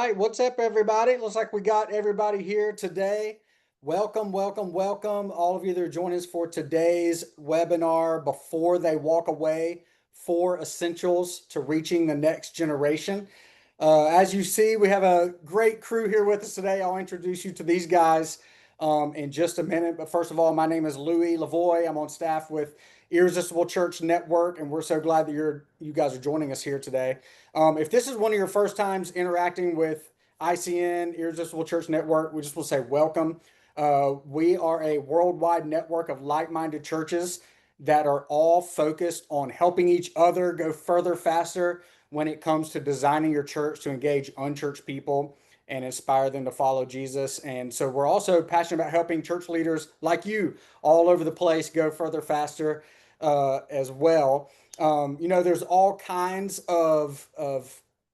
right, what's up, everybody? Looks like we got everybody here today. Welcome, welcome, welcome, all of you that are joining us for today's webinar, Before They Walk Away, 4 Essentials to Reaching the Next Generation. As you see, we have a great crew here with us today. I'll introduce you to these guys in just a minute. But first of all, my name is Louis Lavoie. I'm on staff with Irresistible Church Network, and we're so glad that you guys are joining us here today. If this is one of your first times interacting with ICN, Irresistible Church Network, we just will say welcome. We are a worldwide network of like-minded churches that are all focused on helping each other go further, faster when it comes to designing your church to engage unchurched people and inspire them to follow Jesus. And so we're also passionate about helping church leaders like you all over the place go further, faster as well. There's all kinds of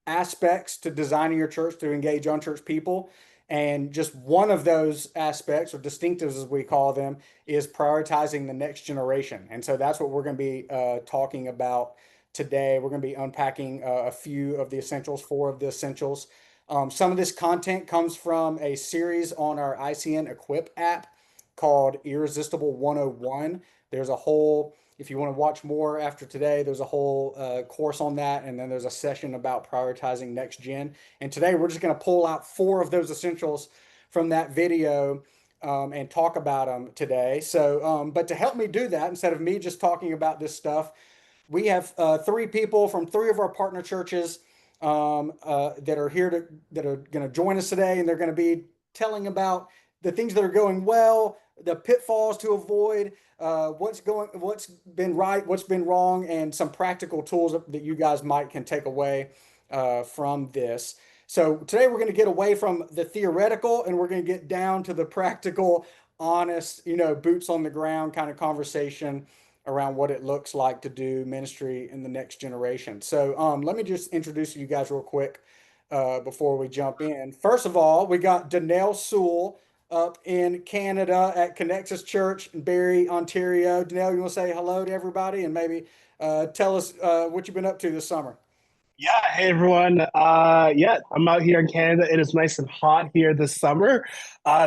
aspects to designing your church to engage unchurched people. And just one of those aspects, or distinctives as we call them, is prioritizing the next generation. And so that's what we're going to be talking about today. We're going to be unpacking a few of the essentials, 4 of the essentials. Some of this content comes from a series on our ICN Equip app called Irresistible 101. There's a whole, if you want to watch more after today, there's a whole course on that. And then there's a session about prioritizing next gen. And today we're just going to pull out 4 of those essentials from that video and talk about them today. So, but to help me do that, instead of me just talking about this stuff, we have 3 people from 3 of our partner churches that are here that are going to join us today, and they're going to be telling about the things that are going well, the pitfalls to avoid, what's been right, what's been wrong, and some practical tools that you guys can take away from this. So today we're going to get away from the theoretical and we're going to get down to the practical, honest, boots on the ground kind of conversation around what it looks like to do ministry in the next generation. So let me just introduce you guys real quick before we jump in. First of all, we got Danelle Sewell up in Canada at Connexus Church in Barrie, Ontario. Danelle, you want to say hello to everybody and maybe tell us what you've been up to this summer? Yeah, hey everyone. I'm out here in Canada. It is nice and hot here this summer.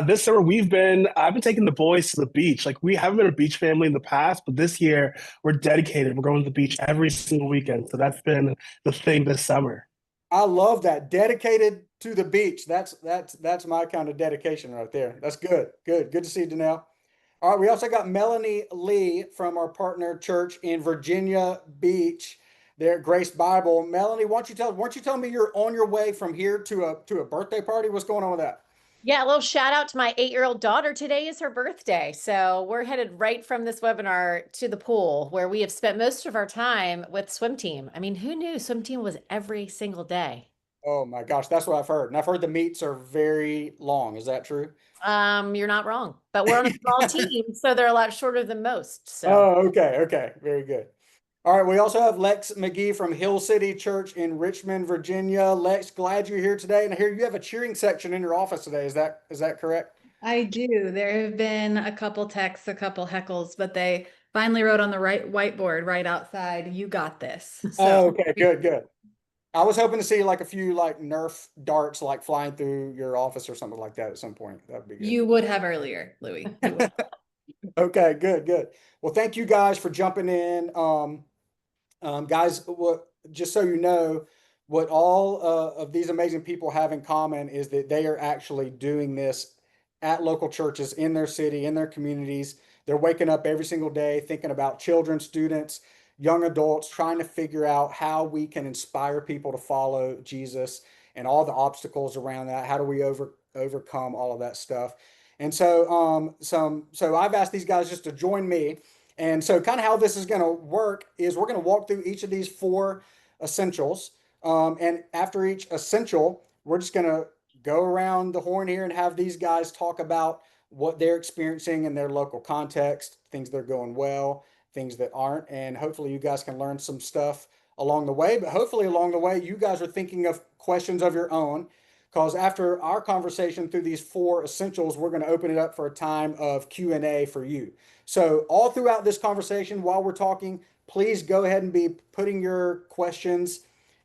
This summer I've been taking the boys to the beach. Like we haven't been a beach family in the past, but this year we're dedicated. We're going to the beach every single weekend. So that's been the thing this summer. I love that. Dedicated to the beach. That's my kind of dedication right there. That's good. Good. Good to see you, Danelle. All right, we also got Melanie Lee from our partner church in Virginia Beach, there at Grace Bible. Melanie, weren't you telling me you're on your way from here to a birthday party? What's going on with that? Yeah, a little shout out to my 8-year-old daughter. Today is her birthday. So we're headed right from this webinar to the pool where we have spent most of our time with swim team. I mean, who knew swim team was every single day? Oh my gosh, that's what I've heard. And I've heard the meets are very long. Is that true? You're not wrong, but we're on a small team, so they're a lot shorter than most. So Oh, okay, okay, very good. All right, we also have Lex McGee from Hill City Church in Richmond, Virginia. Lex, glad you're here today. And I hear you have a cheering section in your office today. Is that correct? I do. There have been a couple texts, a couple heckles, but they finally wrote on the right whiteboard right outside, "You got this." Oh, So okay, good, good. I was hoping to see like a few like Nerf darts like flying through your office or something like that at some point. That would be good. you would have earlier, Louis. You would. Okay, good, good. Well, thank you guys for jumping in. Guys, just so you know, what all of these amazing people have in common is that they are actually doing this at local churches in their city, in their communities. They're waking up every single day thinking about children, students, young adults, trying to figure out how we can inspire people to follow Jesus and all the obstacles around that. How do we overcome all of that stuff? And so I've asked these guys just to join me. And so kind of how this is going to work is we're going to walk through each of these 4 essentials. And after each essential, we're just going to go around the horn here and have these guys talk about what they're experiencing in their local context, things that are going well, things that aren't. And hopefully you guys can learn some stuff along the way. But hopefully along the way, you guys are thinking of questions of your own. Because after our conversation through these 4 essentials, we're going to open it up for a time of Q&A for you. So all throughout this conversation, while we're talking, please go ahead and be putting your questions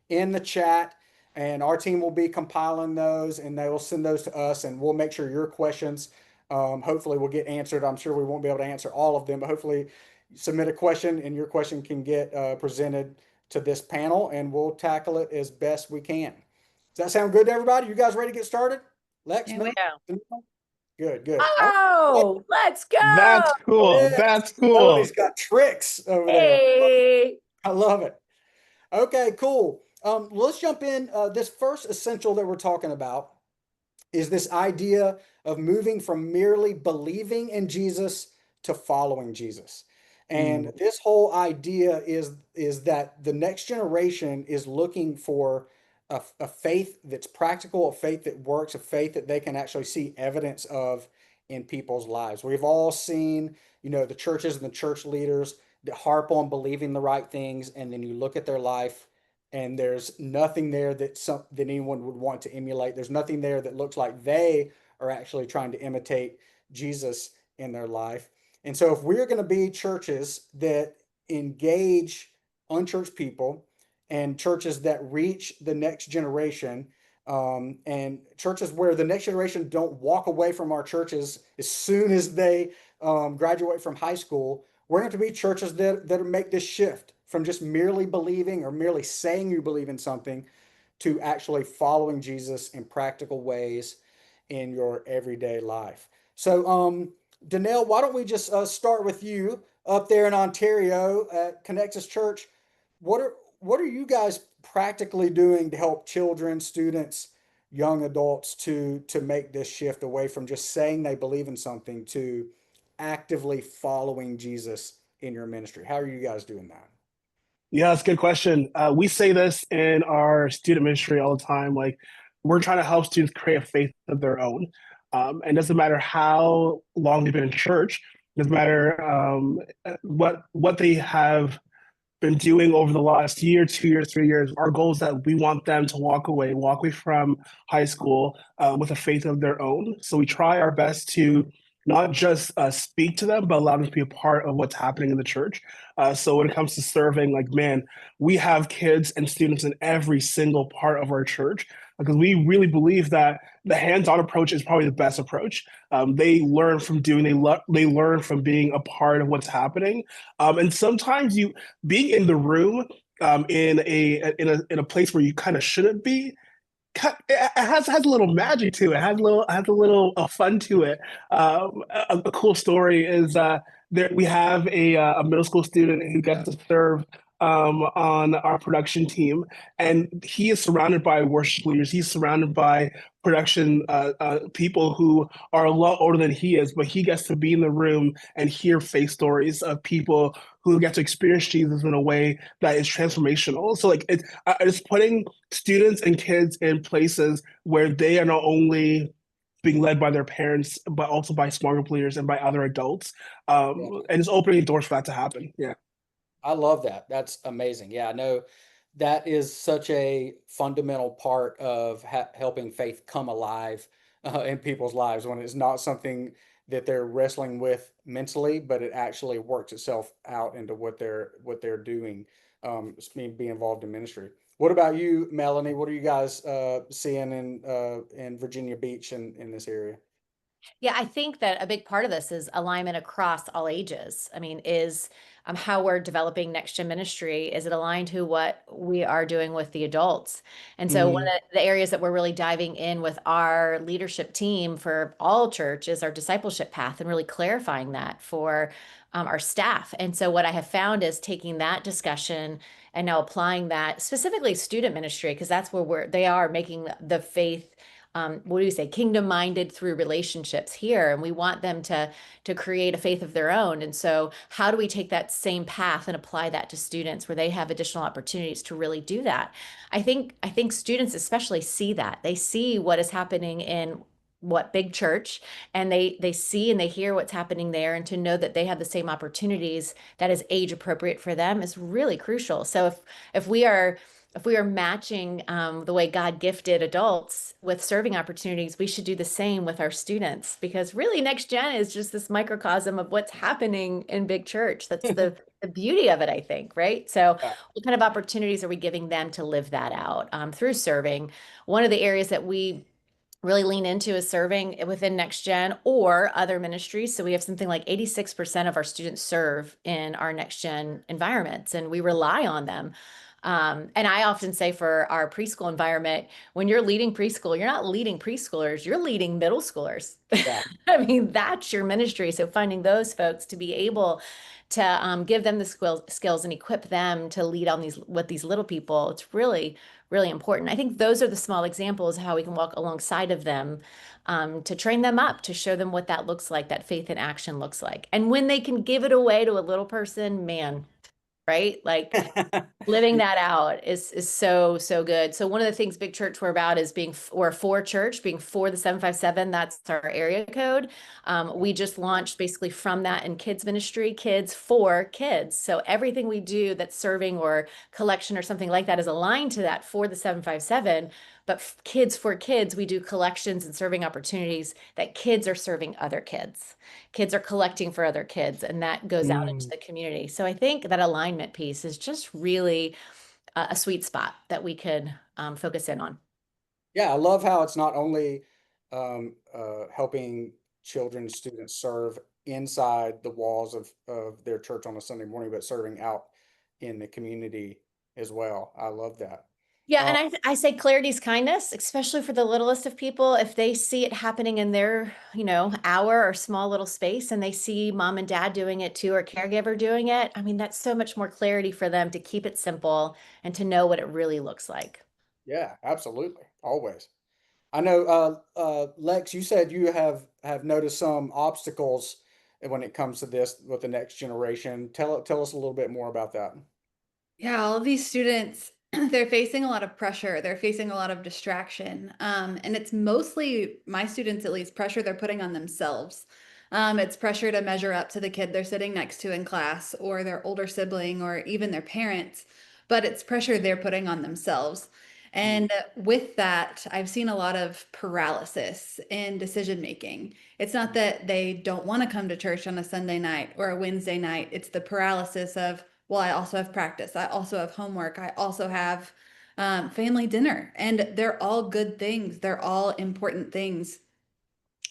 in the chat. and our team will be compiling those, and they will send those to us, and we'll make sure your questions, hopefully, will get answered. I'm sure we won't be able to answer all of them, but hopefully, submit a question, and your question can get presented to this panel, and we'll tackle it as best we can. Does that sound good to everybody? You guys ready to get started? Lex, Can't wait. good, good. Oh, let's go. That's cool. Yes, That's cool. Melody's got tricks over there. Hey. I love it. Okay, cool. Let's jump in. This first essential that we're talking about is this idea of moving from merely believing in Jesus to following Jesus. And this whole idea is that the next generation is looking for a faith that's practical, a faith that works, a faith that they can actually see evidence of in people's lives. We've all seen, the churches and the church leaders that harp on believing the right things, and then you look at their life and there's nothing there that anyone would want to emulate. There's nothing there that looks like they are actually trying to imitate Jesus in their life. And so if we're going to be churches that engage unchurched people and churches that reach the next generation, and churches where the next generation don't walk away from our churches as soon as they graduate from high school, we're going to be churches that make this shift from just merely believing or merely saying you believe in something to actually following Jesus in practical ways in your everyday life. So, Danelle, why don't we just start with you up there in Ontario at Connexus Church? What are you guys practically doing to help children, students, young adults to make this shift away from just saying they believe in something to actively following Jesus in your ministry? How are you guys doing that? Yeah, that's a good question. We say this in our student ministry all the time. Like, we're trying to help students create a faith of their own. And it doesn't matter how long they've been in church, it doesn't matter what they have been doing over the last year, 2 years, 3 years. Our goal is that we want them to walk away from high school with a faith of their own. So we try our best to not just speak to them, but allow them to be a part of what's happening in the church. So when it comes to serving, like, man, we have kids and students in every single part of our church because we really believe that the hands-on approach is probably the best approach. They learn from doing, they learn from being a part of what's happening. And sometimes being in the room in a place where you kind of shouldn't be, it has a little magic to it. It has a little fun to it. A cool story is there we have a middle school student who gets to serve on our production team, and he is surrounded by worship leaders. He's surrounded by production people who are a lot older than he is, but he gets to be in the room and hear faith stories of people who get to experience Jesus in a way that is transformational. So, like, it's putting students and kids in places where they are not only being led by their parents, but also by small group leaders and by other adults. Yeah. And it's opening doors for that to happen. Yeah. I love that. That's amazing. Yeah, I know that is such a fundamental part of helping faith come alive in people's lives when it's not something that they're wrestling with mentally, but it actually works itself out into what they're doing, be involved in ministry. What about you, Melanie? What are you guys seeing in Virginia Beach and in this area? Yeah, I think that a big part of this is alignment across all ages. I mean, is how we're developing next gen ministry, is it aligned to what we are doing with the adults? And so one Mhm. of the areas that we're really diving in with our leadership team for all church is our discipleship path and really clarifying that for our staff. And so what I have found is taking that discussion and now applying that specifically student ministry, because that's where they are making the faith, what do you say, kingdom minded through relationships here, and we want them to create a faith of their own. And so how do we take that same path and apply that to students where they have additional opportunities to really do that? I think students especially see that. They see what is happening in what big church, and they see and they hear what's happening there, and to know that they have the same opportunities that is age appropriate for them is really crucial. So if we are if we are matching the way God gifted adults with serving opportunities, we should do the same with our students, because really Next Gen is just this microcosm of what's happening in big church. That's the beauty of it, I think, right? So Yeah. what kind of opportunities are we giving them to live that out through serving? One of the areas that we really lean into is serving within Next Gen or other ministries. So we have something like 86% of our students serve in our Next Gen environments, and we rely on them. And I often say for our preschool environment, when you're leading preschool, you're not leading preschoolers, you're leading middle schoolers. Yeah. I mean, that's your ministry. So finding those folks to be able to give them the skills and equip them to lead on these with these little people, it's really, really important. I think those are the small examples of how we can walk alongside of them to train them up, to show them what that looks like, that faith in action looks like. And when they can give it away to a little person, man, right? Like living that out is so good. So one of the things Big Church we're about is we're for church, being for the 757. That's our area code. We just launched basically from that in kids ministry, kids for kids. So everything we do that's serving or collection or something like that is aligned to that for the 757. But kids for kids, we do collections and serving opportunities that kids are serving other kids. Kids are collecting for other kids, and that goes out into the community. So I think that alignment piece is just really a sweet spot that we could focus in on. Yeah, I love how it's not only helping children, students serve inside the walls of their church on a Sunday morning, but serving out in the community as well. I love that. Yeah, Uh, and I say clarity is kindness, especially for the littlest of people. If they see it happening in their, hour or small little space, and they see mom and dad doing it too, or caregiver doing it, I mean, that's so much more clarity for them to keep it simple and to know what it really looks like. yeah, absolutely. Always. I know, Lex, you said you have noticed some obstacles when it comes to this with the next generation. Tell us a little bit more about that. Yeah, all of these students, they're facing a lot of pressure. They're facing a lot of distraction. And it's mostly my students, at least, pressure they're putting on themselves. It's pressure to measure up to the kid they're sitting next to in class, or their older sibling, or even their parents. But it's pressure they're putting on themselves. Mm, And with that, I've seen a lot of paralysis in decision making. It's not that they don't want to come to church on a Sunday night or a Wednesday night. It's the paralysis of, well, I also have practice. I also have homework. I also have family dinner. And they're all good things. They're all important things.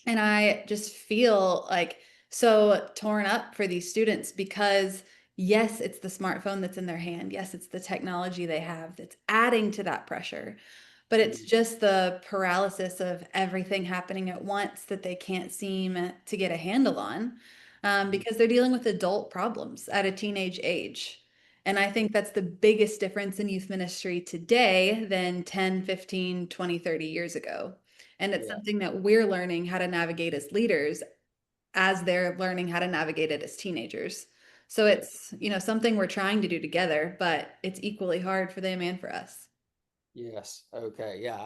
And I just feel like so torn up for these students because, yes, it's the smartphone that's in their hand. Yes, it's the technology they have that's adding to that pressure. But it's mm, just the paralysis of everything happening at once that they can't seem to get a handle on mm. because they're dealing with adult problems at a teenage age. And I think that's the biggest difference in youth ministry today than 10, 15, 20, 30 years ago. And it's Yeah, something that we're learning how to navigate as leaders as they're learning how to navigate it as teenagers. So yeah. it's, something we're trying to do together, but it's equally hard for them and for us. Yes. Okay. Yeah.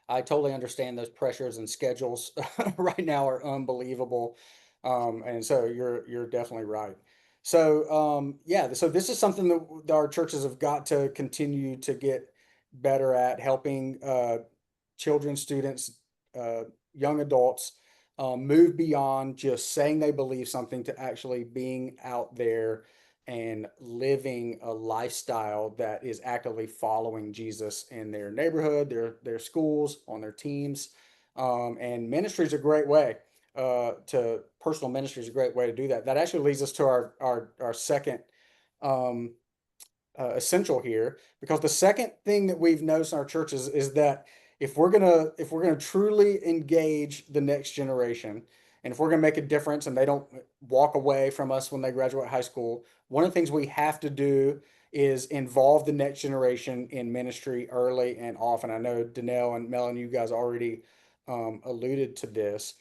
I totally understand those pressures and schedules right now are unbelievable. And so you're definitely right. So, yeah, so this is something that our churches have got to continue to get better at helping, children, students, uh, young adults, move beyond just saying they believe something to actually being out there and living a lifestyle that is actively following Jesus in their neighborhood, their schools, on their teams. And ministry is a great way to personal ministry is a great way to do that. That actually leads us to our second um, essential here, because the second thing that we've noticed in our churches is that if we're gonna truly engage the next generation, and if we're gonna make a difference and they don't walk away from us when they graduate high school, one of the things we have to do is involve the next generation in ministry early and often. I know Danelle and Melanie, you guys already alluded to this.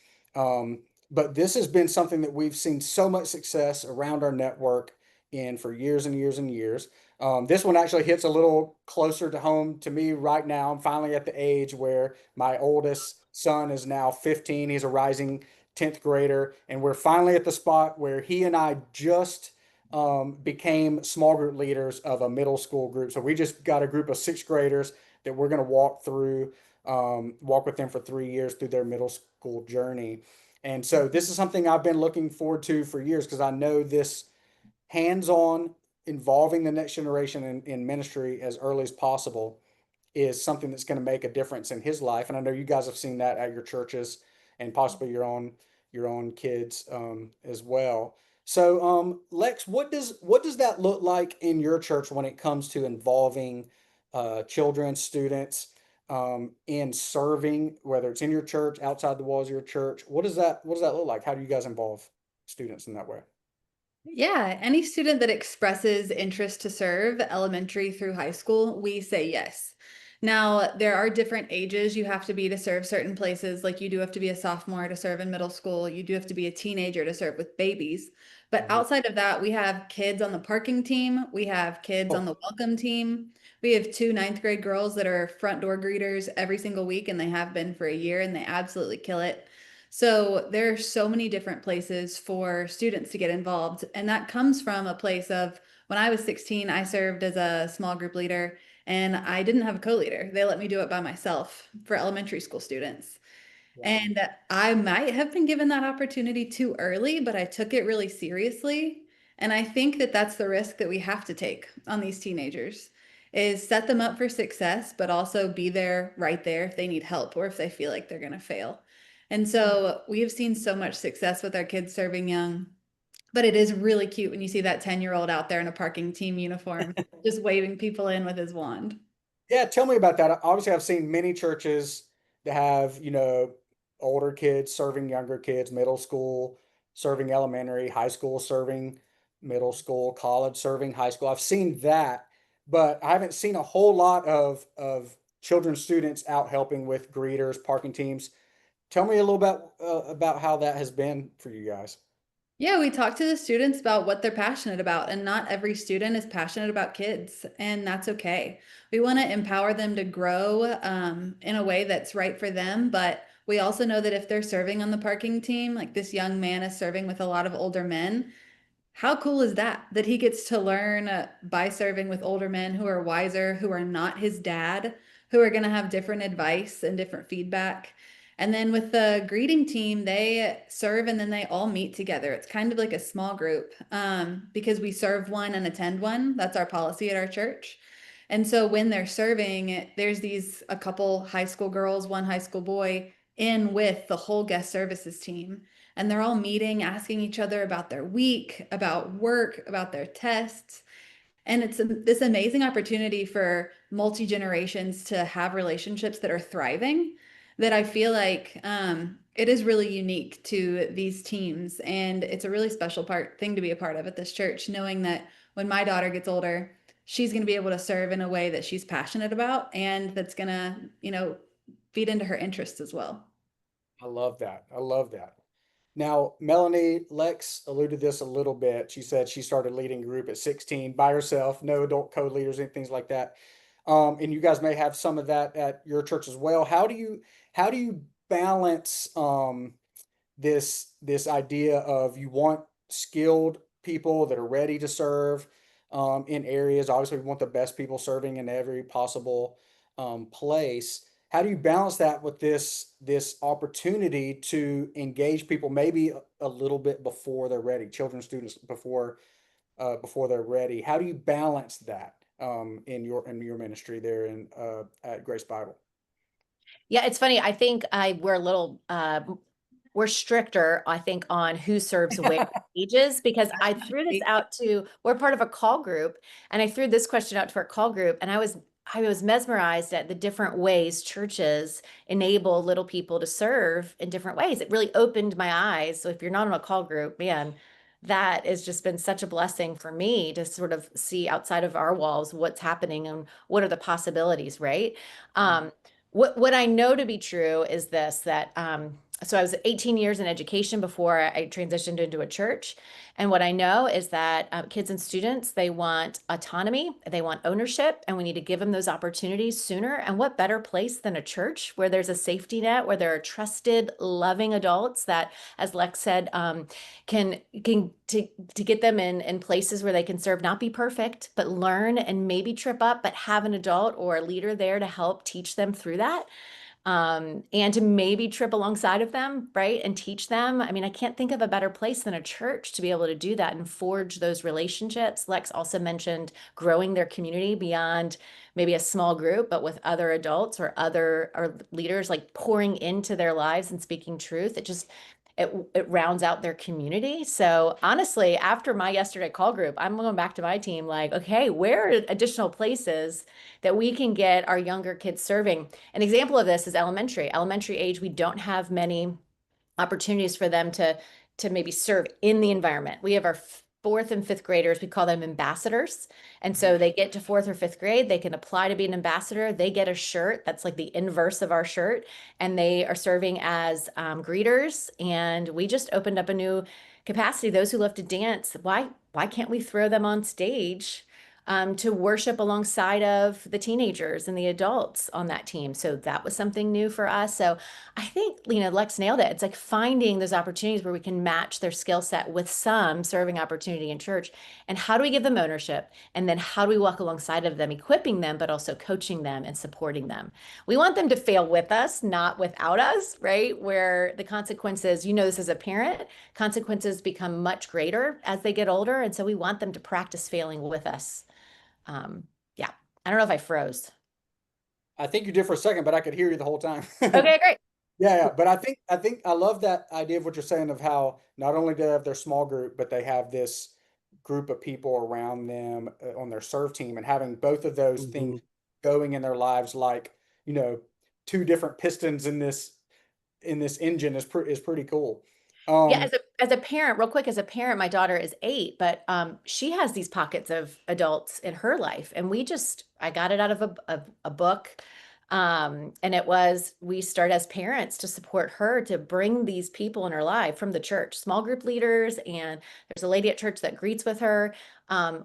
But this has been something that we've seen so much success around our network in for years and years and years. This one actually hits a little closer to home to me right now. I'm finally at the age where my oldest son is now 15. He's a rising 10th grader, and we're finally at the spot where he and I just became small group leaders of a middle school group. So we just got a group of sixth graders that we're going to walk with them for 3 years through their middle school journey. And so this is something I've been looking forward to for years because I know this hands-on involving the next generation in ministry as early as possible is something that's going to make a difference in his life. And I know you guys have seen that at your churches and possibly your own kids as well. So, Lex, what does that look like in your church when it comes to involving children, students, in serving, whether it's in your church, outside the walls of your church? What does that look like? How do you guys involve students in that way? Yeah, any student that expresses interest to serve elementary through high school, we say yes. Now, there are different ages you have to be to serve certain places. Like you do have to be a sophomore to serve in middle school. You do have to be a teenager to serve with babies. But Mhm. outside of that, we have kids on the parking team. We have kids on Oh, the welcome team. We have two ninth grade girls that are front door greeters every single week, and they have been for a year, and they absolutely kill it. So there are so many different places for students to get involved. And that comes from a place of when I was 16, I served as a small group leader and I didn't have a co-leader. They let me do it by myself for elementary school students. wow. And I might have been given that opportunity too early, but I took it really seriously. And I think that that's the risk that we have to take on these teenagers is set them up for success, but also be there right there if they need help or if they feel like they're going to fail. And so we have seen so much success with our kids serving young, but it is really cute when you see that 10-year-old out there in a parking team uniform, just waving people in with his wand. Yeah, tell me about that. Obviously, I've seen many churches that have, older kids serving younger kids, middle school serving elementary, high school serving middle school, college serving high school. I've seen that, but I haven't seen a whole lot of children students out helping with greeters, parking teams. Tell me a little about how that has been for you guys. Yeah, we talk to the students about what they're passionate about, and not every student is passionate about kids, and that's okay. We want to empower them to grow in a way that's right for them, but we also know that if they're serving on the parking team, like this young man is serving with a lot of older men, how cool is that? That he gets to learn by serving with older men who are wiser, who are not his dad, who are going to have different advice and different feedback. And then with the greeting team, they serve and then they all meet together. It's kind of like a small group because we serve one and attend one. That's our policy at our church. And so when they're serving, there's a couple high school girls, one high school boy in with the whole guest services team, and they're all meeting, asking each other about their week, about work, about their tests. And it's this amazing opportunity for multi generations to have relationships that are thriving. That I feel like it is really unique to these teams, and it's a really special thing to be a part of at this church. Knowing that when my daughter gets older, she's going to be able to serve in a way that she's passionate about, and that's going to, feed into her interests as well. I love that. I love that. Now, Melanie, Lex alluded to this a little bit. She said she started leading a group at 16 by herself, no adult co-leaders, and things like that. And you guys may have some of that at your church as well. How do you balance this idea of you want skilled people that are ready to serve in areas. Obviously, we want the best people serving in every possible place. How do you balance that with this opportunity to engage people maybe a little bit before they're ready, children students before they're ready? How do you balance that in your ministry there in at Grace Bible? Yeah, it's funny. I think we're a little we're stricter, I think, on who serves where ages because I threw this out to we're part of a call group and I threw this question out to our call group and I was mesmerized at the different ways churches enable little people to serve in different ways. It really opened my eyes. So if you're not on a call group, man, that has just been such a blessing for me to sort of see outside of our walls what's happening and what are the possibilities, right? Mm. What I know to be true is this, that so I was 18 years in education before I transitioned into a church. And what I know is that kids and students, they want autonomy, they want ownership, and we need to give them those opportunities sooner. And what better place than a church where there's a safety net, where there are trusted, loving adults that, as Lex said, can to get them in places where they can serve, not be perfect, but learn and maybe trip up, but have an adult or a leader there to help teach them through that, and to maybe trip alongside of them, right? And teach them. I mean, I can't think of a better place than a church to be able to do that and forge those relationships. Lex also mentioned growing their community beyond maybe a small group, but with other adults or other or leaders, like pouring into their lives and speaking truth. It rounds out their community. So honestly, after my yesterday call group, I'm going back to my team like, okay, where are additional places that we can get our younger kids serving? An example of this is elementary age. We don't have many opportunities for them to maybe serve in the environment. We have our fourth and fifth graders, we call them ambassadors. And so they get to fourth or fifth grade, they can apply to be an ambassador. They get a shirt that's like the inverse of our shirt, and they are serving as greeters. And we just opened up a new capacity. Those who love to dance, why can't we throw them on stage to worship alongside of the teenagers and the adults on that team? So that was something new for us. So I think, Lex nailed it. It's like finding those opportunities where we can match their skill set with some serving opportunity in church. And how do we give them ownership? And then how do we walk alongside of them, equipping them, but also coaching them and supporting them? We want them to fail with us, not without us, right? Where the consequences, this as a parent, consequences become much greater as they get older. And so we want them to practice failing with us. Yeah, I don't know if I froze. I think you did for a second, but I could hear you the whole time. Okay, great. Yeah, but I think I love that idea of what you're saying of how not only do they have their small group, but they have this group of people around them on their serve team, and having both of those Mhm. things going in their lives like, you know, two different pistons in this engine is pretty cool. Yeah, Um, as a parent, real quick, as a parent, my daughter is 8, but she has these pockets of adults in her life, and I got it out of a book, and we start as parents to support her to bring these people in her life from the church, small group leaders, and there's a lady at church that greets with her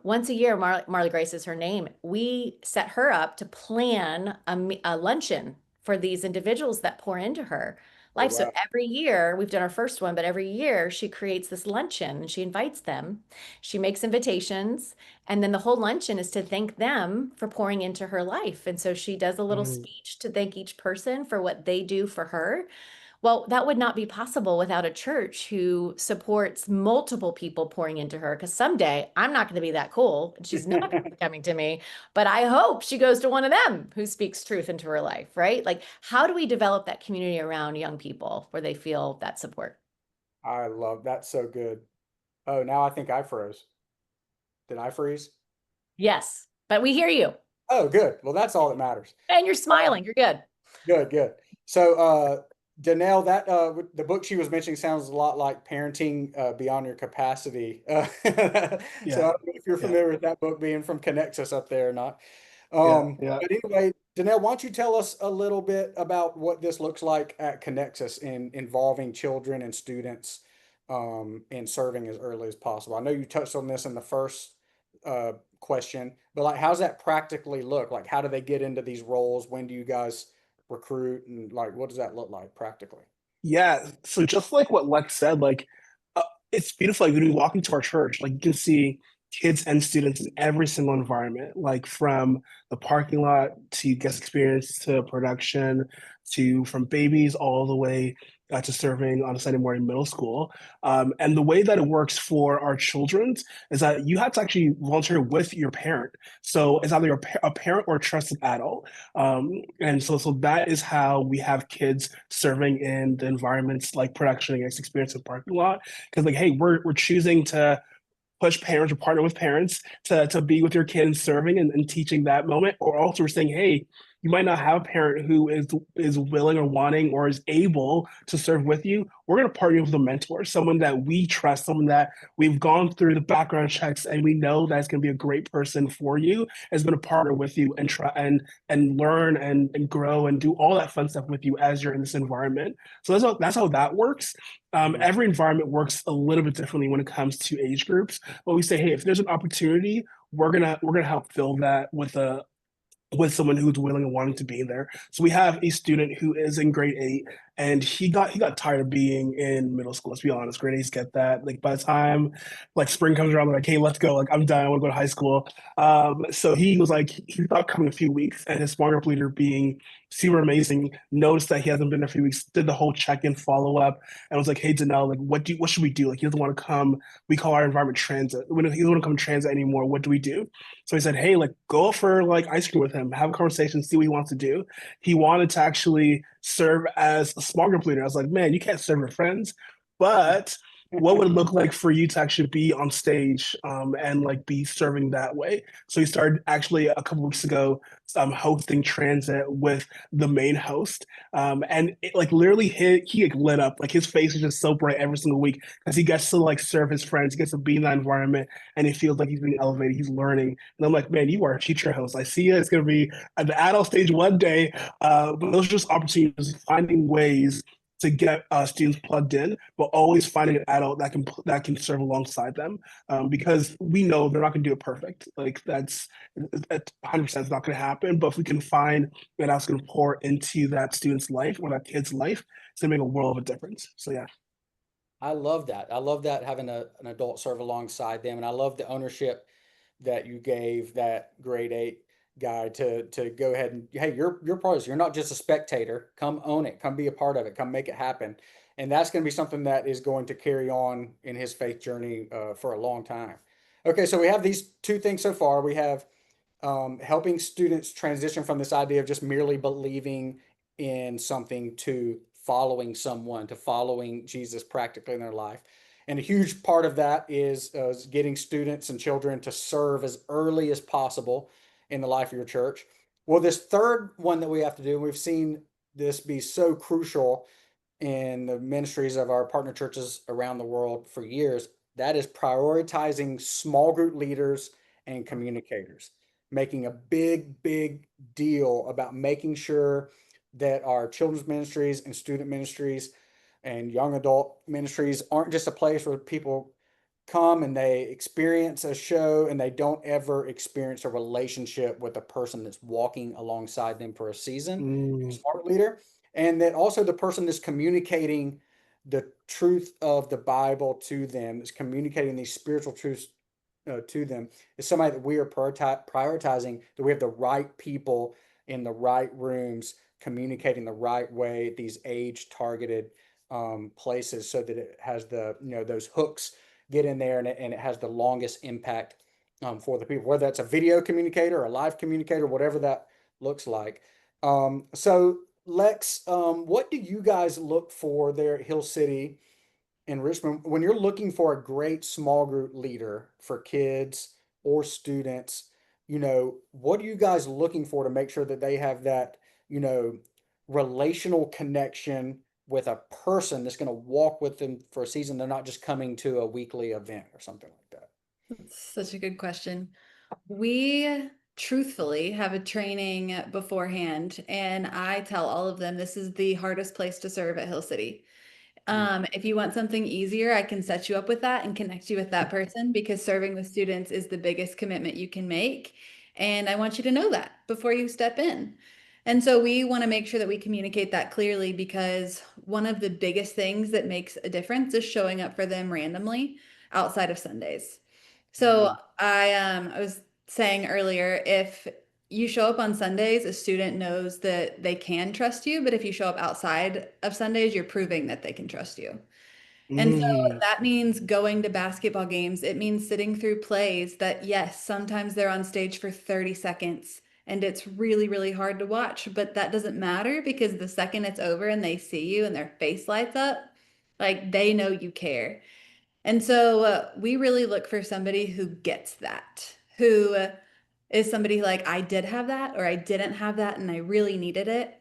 once a year. Marley Grace is her name. We set her up to plan a luncheon for these individuals that pour into her oh, life. So wow. every year, we've done our first one, but every year she creates this luncheon and she invites them. She makes invitations, and then the whole luncheon is to thank them for pouring into her life. And so she does a little Mhm. speech to thank each person for what they do for her. Well, that would not be possible without a church who supports multiple people pouring into her. Because someday I'm not going to be that cool and she's not going to be coming to me, but I hope she goes to one of them who speaks truth into her life, right? Like, how do we develop that community around young people where they feel that support? I love that. So good. Oh, now I think I froze. Did I freeze? Yes, but we hear you Oh, good. Well, that's all that matters. and you're smiling. You're good. Good, good. So, Danelle, the book she was mentioning sounds a lot like Parenting Beyond Your Capacity. So I don't Yeah, know if you're yeah, familiar with that book being from Connexus up there or not. yeah, yeah. But anyway, Danelle, why don't you tell us a little bit about what this looks like at Connexus in involving children and students in serving as early as possible? I know you touched on this in the first question, but like, how's that practically look? Like, how do they get into these roles? When do you guys recruit, and like, what does that look like practically? Yeah. So just like what Lex said, uh, it's beautiful. Like when we walk into our church, like you can see kids and students in every single environment, like from the parking lot to guest experience to production to from babies all the way to serving on a Sunday morning middle school. And the way that it works for our children is that you have to actually volunteer with your parent. So it's either a parent or a trusted adult. And so that is how we have kids serving in the environments like production and guest experience and parking lot. Because like, hey, we're choosing to push parents or partner with parents to be with your kid and serving and teaching that moment. Or also we're saying, hey, you might not have a parent who is willing or wanting or is able to serve with you. We're going to partner with a mentor, someone that we trust, someone that we've gone through the background checks and we know that's going to be a great person for you, is going to partner with you and try and learn and grow and do all that fun stuff with you as you're in this environment. So that's how that works. Every environment works a little bit differently when it comes to age groups. But we say, hey, if there's an opportunity, we're gonna help fill that with someone who's willing and wanting to be there. So we have a student who is in grade 8, and he got tired of being in middle school. Let's be honest, grade 8s get that. Like by the time like spring comes around, they're like, hey, let's go. Like I'm done. I want to go to high school. So he was like, he thought coming a few weeks, and his small group leader being super amazing, noticed that he hasn't been there a few weeks, did the whole check-in follow-up, and was like, hey, Danelle, like what should we do? Like he doesn't want to come. We call our environment transit. When he doesn't want to come transit anymore, what do we do? So he said, hey, like go for like ice cream with him, have a conversation, see what he wants to do. He wanted to actually serve as a small group leader. I was like, man, you can't serve your friends, but what would it look like for you to actually be on stage and like be serving that way? So he started actually a couple weeks ago hosting transit with the main host. And it, like literally he like, lit up. Like his face is just so bright every single week because he gets to like serve his friends, he gets to be in that environment, and he feels like he's being elevated, he's learning. And I'm like, man, you are a teacher host. I see it. It's going to be at the adult stage one day. But those are just opportunities, finding ways to get students plugged in, but always finding an adult that can serve alongside them, because we know they're not going to do it perfect. Like that's 100% is not going to happen. But if we can find that that's going to pour into that student's life or that kid's life, it's going to make a world of a difference. So yeah. I love that. I love that having an adult serve alongside them, and I love the ownership that you gave that grade 8 guy to go ahead and, hey, you're part of this. You're not just a spectator. Come own it. Come be a part of it. Come make it happen. And that's going to be something that is going to carry on in his faith journey for a long time. Okay, so we have these two things so far. We have helping students transition from this idea of just merely believing in something to following someone, to following Jesus practically in their life. And a huge part of that is getting students and children to serve as early as possible in the life of your church. Well, this third one that we have to do, and we've seen this be so crucial in the ministries of our partner churches around the world for years, that is prioritizing small group leaders and communicators, making a big deal about making sure that our children's ministries and student ministries and young adult ministries aren't just a place where people come and they experience a show and they don't ever experience a relationship with the person that's walking alongside them for a season, Mm, smart leader, and that also the person that's communicating the truth of the Bible to them, is communicating these spiritual truths to them, is somebody that we are prioritizing, that we have the right people in the right rooms communicating the right way at these age targeted places, so that it has the, those hooks get in there, and it has the longest impact for the people, whether that's a video communicator, a live communicator, whatever that looks like. So Lex, what do you guys look for there at Hill City in Richmond when you're looking for a great small group leader for kids or students? What are you guys looking for to make sure that they have that, you know, relational connection with a person that's going to walk with them for a season? They're not just coming to a weekly event or something like that. That's such a good question. We truthfully have a training beforehand, and I tell all of them this is the hardest place to serve at Hill City. If you want something easier, I can set you up with that and connect you with that person, because serving with students is the biggest commitment you can make. And I want you to know that before you step in. And so we want to make sure that we communicate that clearly, because one of the biggest things that makes a difference is showing up for them randomly outside of Sundays. So Mhm. I was saying earlier, if you show up on Sundays, a student knows that they can trust you, but if you show up outside of Sundays, you're proving that they can trust you. And so mm, that means going to basketball games. It means sitting through plays that, yes, sometimes they're on stage for 30 seconds and it's really, really hard to watch, but that doesn't matter, because the second it's over and they see you and their face lights up, like they know you care. And so we really look for somebody who gets that, who is somebody like, I did have that, or I didn't have that, and I really needed it.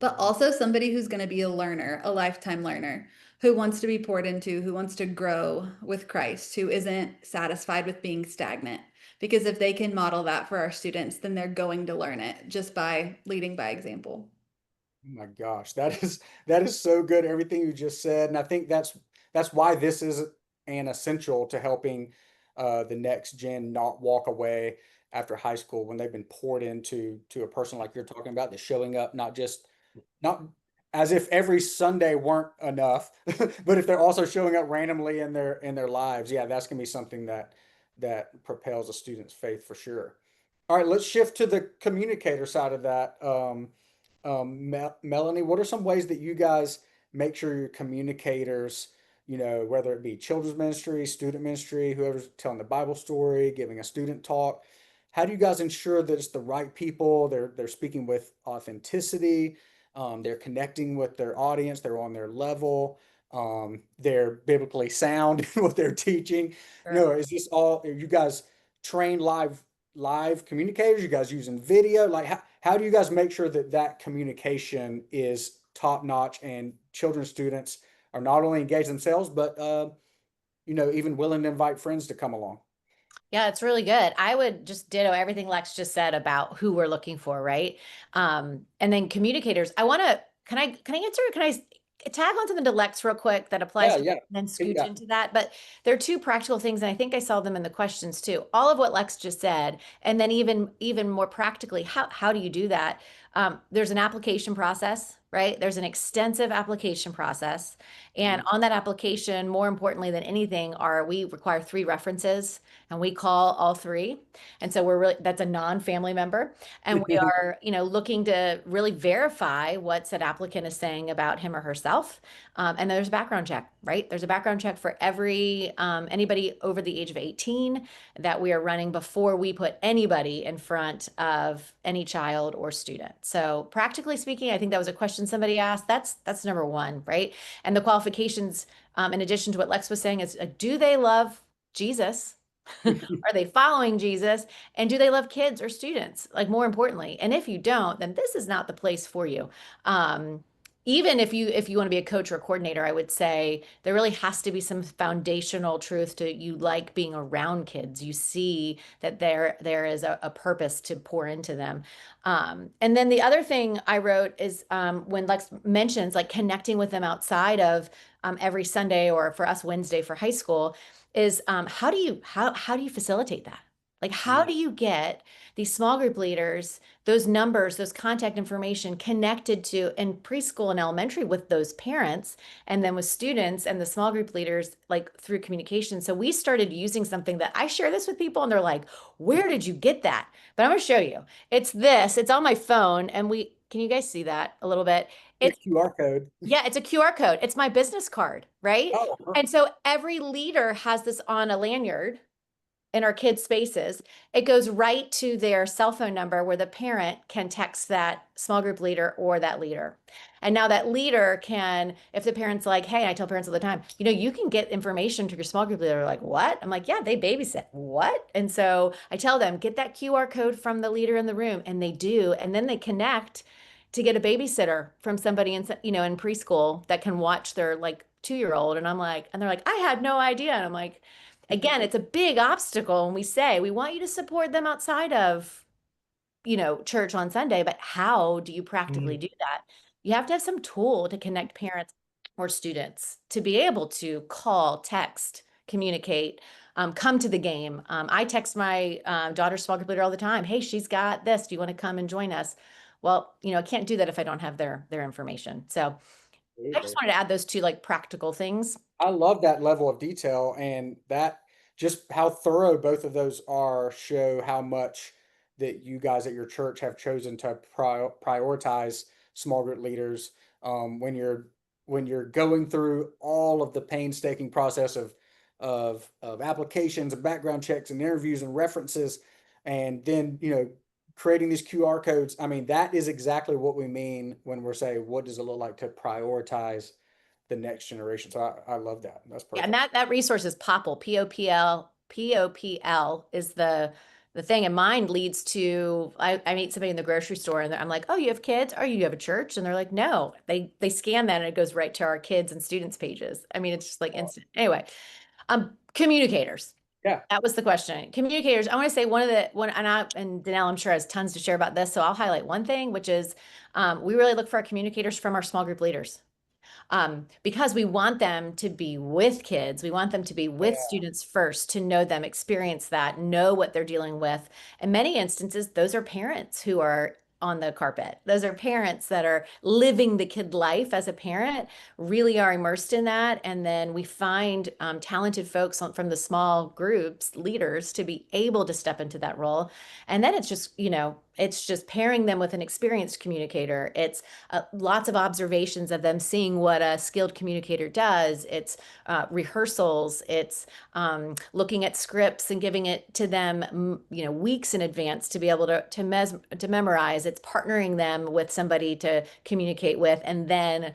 But also somebody who's going to be a learner, a lifetime learner, who wants to be poured into, who wants to grow with Christ, who isn't satisfied with being stagnant. Because if they can model that for our students, then they're going to learn it just by leading by example. Oh my gosh, that is so good, everything you just said. And I think that's why this is an essential to helping the next gen not walk away after high school when they've been poured into to a person like you're talking about, that's showing up not as if every Sunday weren't enough, but if they're also showing up randomly in their lives. Yeah, that's gonna be something that propels a student's faith for sure. All right, let's shift to the communicator side of that. Melanie, what are some ways that you guys make sure your communicators, whether it be children's ministry, student ministry, whoever's telling the Bible story, giving a student talk, how do you guys ensure that it's the right people? They're speaking with authenticity, they're connecting with their audience, they're on their level, they're biblically sound in what they're teaching. Sure. Is this all? Are you guys trained live communicators? You guys using video? Like how do you guys make sure that that communication is top notch and children students are not only engaged themselves, but even willing to invite friends to come along? Yeah, it's really good. I would just ditto everything Lex just said about who we're looking for, right? And then communicators. Can I answer? Can I tag on something to Lex real quick that applies Yeah, to yeah. then scooch Yeah. into that? But there are two practical things, and I think I saw them in the questions too. All of what Lex just said, and then even more practically, how do you do that? There's an application process, right? There's an extensive application process. And on that application, more importantly than anything, we require 3 references, and we call all 3. And so that's a non-family member. And we are, looking to really verify what said applicant is saying about him or herself. And there's a background check, right? There's a background check for anybody over the age of 18 that we are running before we put anybody in front of any child or student. So practically speaking, I think that was a question somebody asked. That's number 1, right? And the qualifications, in addition to what Lex was saying, is do they love Jesus? Are they following Jesus? And do they love kids or students? Like, more importantly, and if you don't, then this is not the place for you. Even if you want to be a coach or a coordinator, I would say there really has to be some foundational truth to you like being around kids. You see that there is a purpose to pour into them. And then the other thing I wrote is when Lex mentions like connecting with them outside of every Sunday, or for us Wednesday for high school, is how do you facilitate that? Like, how do you get these small group leaders, those numbers, those contact information connected to in preschool and elementary with those parents, and then with students and the small group leaders, like through communication? So we started using something that I share this with people, and they're like, "Where did you get that?" But I'm going to show you. It's on my phone, and can you guys see that a little bit? The It's QR code. Yeah, it's a QR code. It's my business card, right? Oh, And so every leader has this on a lanyard in our kids' spaces. It goes right to their cell phone number where the parent can text that small group leader or that leader. And now that leader can, if the parent's like, hey, I tell parents all the time, you can get information to your small group leader. They're like, what? I'm like, yeah, they babysit. What? And so I tell them, get that QR code from the leader in the room. And they do. And then they connect to get a babysitter from somebody in preschool that can watch their like 2-year-old. And they're like, I had no idea. And I'm like, again, it's a big obstacle. And we say, we want you to support them outside of, church on Sunday, but how do you practically do that? You have to have some tool to connect parents or students to be able to call, text, communicate, come to the game. I text my daughter's small group leader all the time. Hey, she's got this. Do you want to come and join us? Well, I can't do that if I don't have their information. So I just absolutely. wanted to add those 2 like practical things. I love that level of detail, and that just how thorough both of those are show how much that you guys at your church have chosen to prioritize small group leaders when you're going through all of the painstaking process of applications and background checks and interviews and references, and then creating these QR codes. I mean, that is exactly what we mean when we're saying what does it look like to prioritize the next generation. So I love that. That's Yeah, and perfect. that resource is Popl, Popl is the thing. And mine leads to, I meet somebody in the grocery store and I'm like, oh, you have kids? Oh, you have a church? And they're like, no. They scan that and it goes right to our kids and students pages. I mean, it's just like instant. Anyway, communicators. Yeah. That was the question. Communicators. I want to say and Danelle, I'm sure has tons to share about this. So I'll highlight one thing, which is we really look for our communicators from our small group leaders. Because we want them to be with kids. We want them to be with students first, to know them, experience that, know what they're dealing with. In many instances, those are parents who are on the carpet. Those are parents that are living the kid life as a parent, really are immersed in that. And then we find talented folks from the small groups, leaders, to be able to step into that role. And then it's just, it's just pairing them with an experienced communicator. It's lots of observations of them seeing what a skilled communicator does. It's rehearsals. It's looking at scripts and giving it to them, weeks in advance to be able to memorize. It's partnering them with somebody to communicate with, and then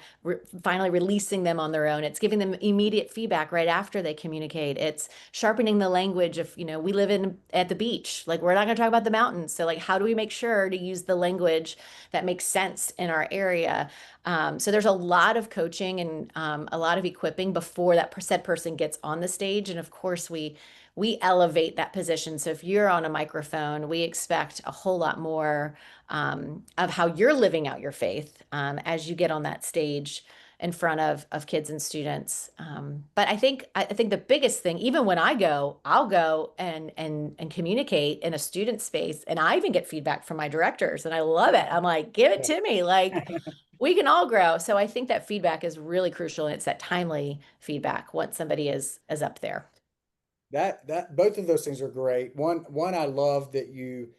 finally releasing them on their own. It's giving them immediate feedback right after they communicate. It's sharpening the language of, we live at the beach. Like, we're not going to talk about the mountains. So, like, how do we make sure to use the language that makes sense in our area? So there's a lot of coaching and a lot of equipping before that said person gets on the stage. And of course, we elevate that position. So if you're on a microphone, we expect a whole lot more of how you're living out your faith as you get on that stage in front of kids and students. But I think the biggest thing, even when I'll go and communicate in a student space, and I even get feedback from my directors, and I love it. I'm like, give it to me, like. We can all grow. So I think that feedback is really crucial, and it's that timely feedback once somebody is up there. That both of those things are great. One, I love that you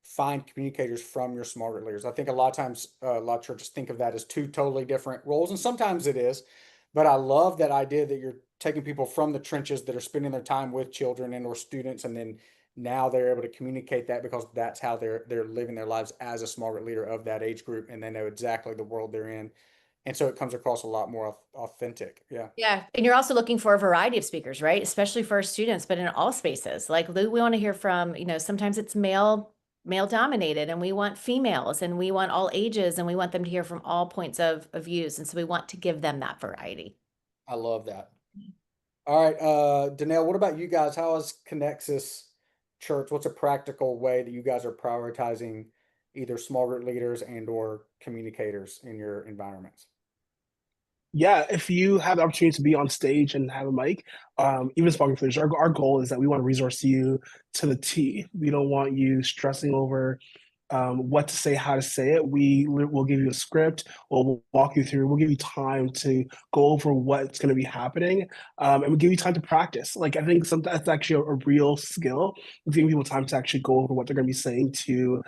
find communicators from your small group leaders. I think a lot of times, a lot of churches think of that as two totally different roles, and sometimes it is. But I love that idea that you're taking people from the trenches that are spending their time with children and or students, and then now they're able to communicate that because that's how they're living their lives as a small group leader of that age group, and they know exactly the world they're in, and so it comes across a lot more authentic. Yeah. Yeah. And you're also looking for a variety of speakers, right? Especially for our students, but in all spaces. Like, we want to hear from, sometimes it's male dominated, and we want females, and we want all ages, and we want them to hear from all points of views. And so we want to give them that variety. I love that. All right, Danelle, what about you guys? How is Connexus Church? What's a practical way that you guys are prioritizing either small group leaders and or communicators in your environments? Yeah, if you have the opportunity to be on stage and have a mic, even small group leaders, our goal is that we want to resource you to the T. We don't want you stressing over what to say, how to say it. We'll give you a script. We'll walk you through. We'll give you time to go over what's going to be happening, and we'll give you time to practice. Like, I think that's actually a real skill. Giving people time to actually go over what they're going to be saying to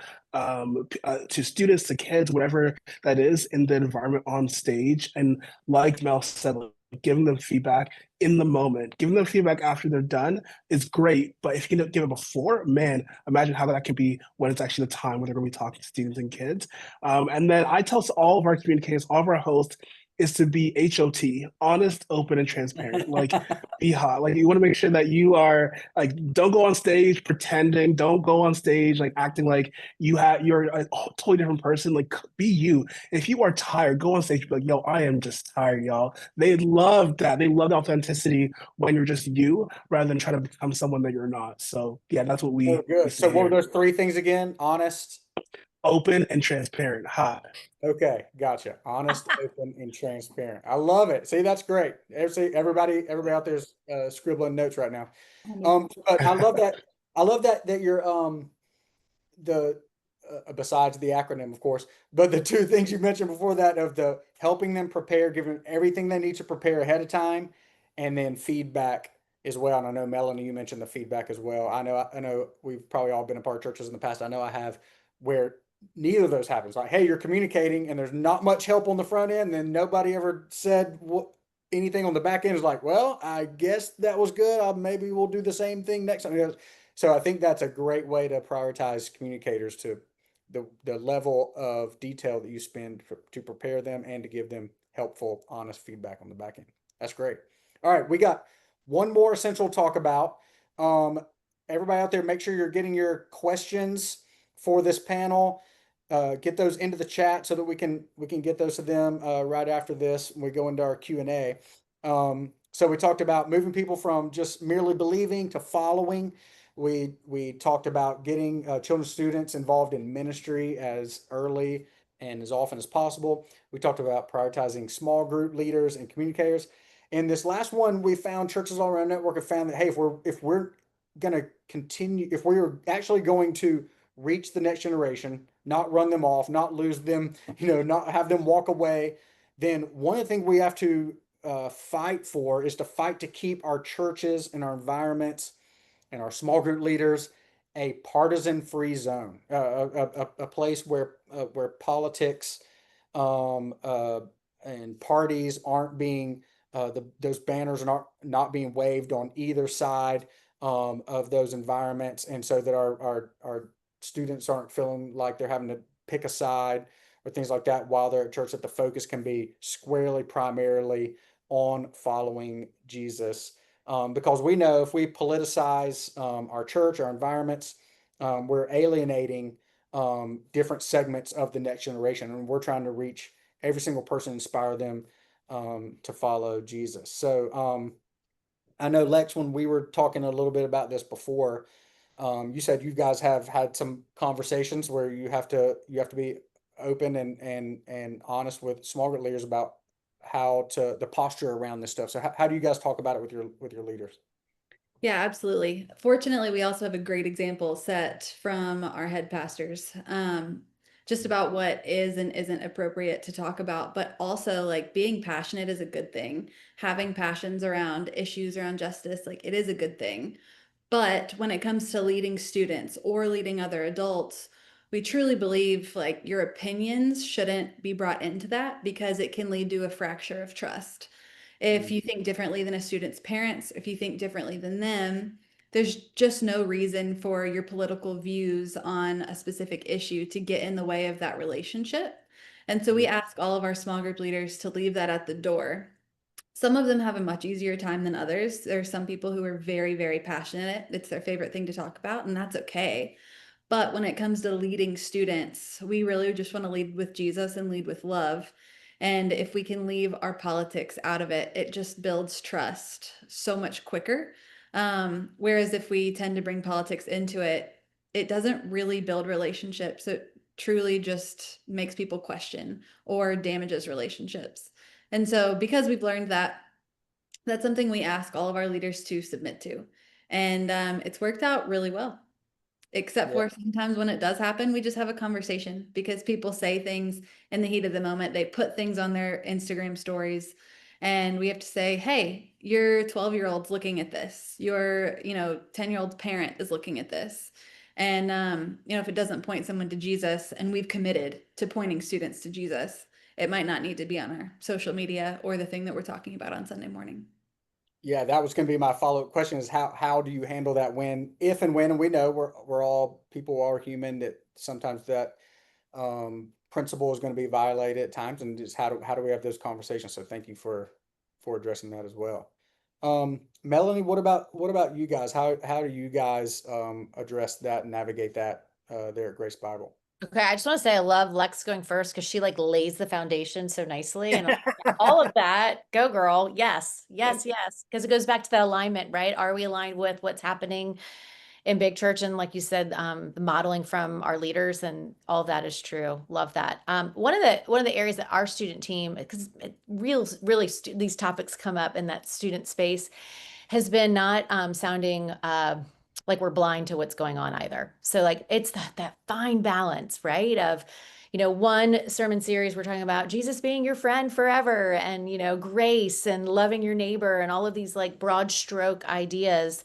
students, to kids, whatever that is in the environment on stage. And like Mel said, like, giving them feedback in the moment, giving them feedback after they're done is great. But if you can give it before, man, imagine how that can be when it's actually the time when they're going to be talking to students and kids. And then I tell all of our communicators, all of our hosts, is to be HOT, honest, open, and transparent. Like, be hot. Like, you want to make sure that you are like, don't go on stage pretending. Don't go on stage like acting like you're a totally different person. Like, be you. If you are tired, go on stage. Be like, yo, I am just tired, y'all. They love that. They love the authenticity when you're just you, rather than trying to become someone that you're not. So yeah, that's what we. Oh, good. So what were those three things again? Honest, open, and transparent. Hot. Okay, gotcha. Honest, open, and transparent. I love it. See, that's great. Everybody out there's scribbling notes right now. But I love that. I love that you're the besides the acronym, of course, but the two things you mentioned before that of the helping them prepare, giving them everything they need to prepare ahead of time, and then feedback as well. And I know Melanie, you mentioned the feedback as well. I know we've probably all been a part of churches in the past. I know I have, where neither of those happens. Like, hey, you're communicating and there's not much help on the front end, then nobody ever said anything on the back end. Is like, well, I guess that was good. Maybe we'll do the same thing next time. So I think that's a great way to prioritize communicators, to the level of detail that you spend to prepare them and to give them helpful, honest feedback on the back end. That's great. All right, we got one more essential to talk about. everybody out there, make sure you're getting your questions for this panel. Get those into the chat so that we can get those to them right after this when we go into our Q&A. So we talked about moving people from just merely believing to following. We talked about getting children students involved in ministry as early and as often as possible. We talked about prioritizing small group leaders and communicators. And this last one, we found churches all around the network have found that, hey, if we're going to continue, if we're actually going to reach the next generation, not run them off, not lose them, not have them walk away, then one of the things we have to fight for is to fight to keep our churches and our environments and our small group leaders a partisan-free zone, a place where politics and parties aren't being those banners are not being waved on either side of those environments, and so that our students aren't feeling like they're having to pick a side or things like that while they're at church. That the focus can be squarely, primarily on following Jesus. Because we know if we politicize our church, our environments, we're alienating different segments of the next generation, and we're trying to reach every single person, inspire them to follow Jesus. So I know, Lex, when we were talking a little bit about this before, you said you guys have had some conversations where you have to be open and honest with small group leaders about the posture around this stuff. So how do you guys talk about it with your leaders? Yeah, absolutely. Fortunately, we also have a great example set from our head pastors, just about what is and isn't appropriate to talk about, but also like being passionate is a good thing. Having passions around issues around justice, like it is a good thing. But when it comes to leading students or leading other adults, we truly believe like your opinions shouldn't be brought into that because it can lead to a fracture of trust. If you think differently than a student's parents, if you think differently than them, there's just no reason for your political views on a specific issue to get in the way of that relationship. And so we ask all of our small group leaders to leave that at the door. Some of them have a much easier time than others. There are some people who are very, very passionate. It's their favorite thing to talk about, and that's okay. But when it comes to leading students, we really just want to lead with Jesus and lead with love. And if we can leave our politics out of it, it just builds trust so much quicker. Whereas if we tend to bring politics into it, it doesn't really build relationships. It truly just makes people question or damages relationships. And so, because we've learned that, that's something we ask all of our leaders to submit to. And it's worked out really well. Except Yeah. for sometimes when it does happen, we just have a conversation because people say things in the heat of the moment. They put things on their Instagram stories, and we have to say, hey, your 12-year-old's looking at this. Your, 10-year-old parent is looking at this. And, if it doesn't point someone to Jesus and we've committed to pointing students to Jesus, it might not need to be on our social media or the thing that we're talking about on Sunday morning. Yeah, that was going to be my follow-up question is how do you handle that when, if and when, and we know we're all people are human, that sometimes that principle is going to be violated at times, and just how do we have those conversations? So thank you for addressing that as well. Melanie, what about you guys? How do you guys address that and navigate that there at Grace Bible? Okay, I just want to say I love Lex going first because she like lays the foundation so nicely and all of that. Go girl. Yes, yes, yes. Because it goes back to that alignment, right? Are we aligned with what's happening in big church? And like you said, the modeling from our leaders and all of that is true. Love that. One of the areas that our student team, because really these topics come up in that student space, has been not sounding like we're blind to what's going on either. So like it's that fine balance, right? Of, one sermon series we're talking about Jesus being your friend forever and, grace and loving your neighbor and all of these like broad stroke ideas.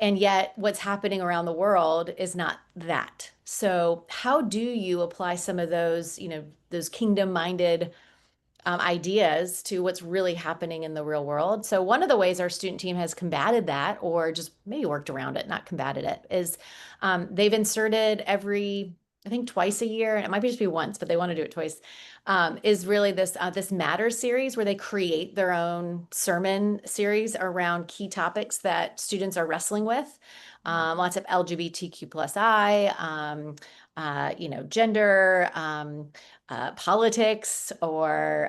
And yet what's happening around the world is not that. So how do you apply some of those, those kingdom minded ideas to what's really happening in the real world? So one of the ways our student team has combated that, or just maybe worked around it, not combated it, is they've inserted every I think twice a year, and it might be just be once, but they want to do it twice, is really this Matter series where they create their own sermon series around key topics that students are wrestling with. Lots of LGBTQ plus gender, politics, or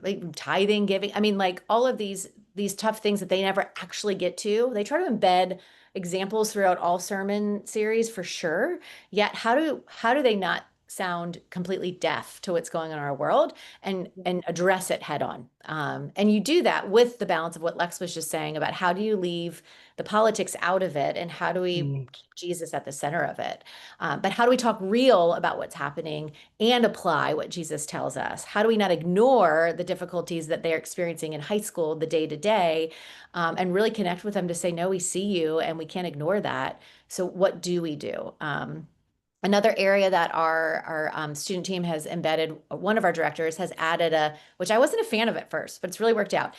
like tithing, giving. I mean, like all of these tough things that they never actually get to. They try to embed examples throughout all sermon series for sure. Yet how do they not sound completely deaf to what's going on in our world and address it head on? And you do that with the balance of what Lex was just saying about how do you leave the politics out of it and how do we keep Jesus at the center of it? But how do we talk real about what's happening and apply what Jesus tells us? How do we not ignore the difficulties that they're experiencing in high school, the day to day, and really connect with them to say, no, we see you and we can't ignore that. So what do we do? Another area that our student team has embedded, one of our directors has added which I wasn't a fan of at first, but it's really worked out.